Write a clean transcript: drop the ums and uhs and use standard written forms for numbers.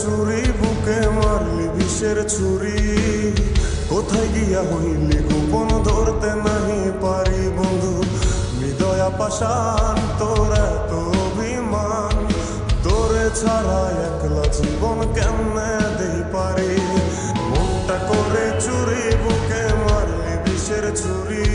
চুরি বুকে মারলি বিষের ছুরি কোথায় গিয়া হইলি গোপন ধরতে নাহি পারি বন্ধু হৃদয়া পাষাণ তোর এত অভিমান তোরে ছাড়া একলা জীবন কেমনে দেই পারি মনটা করে চুরি বুকে মারলি বিষের ছুরি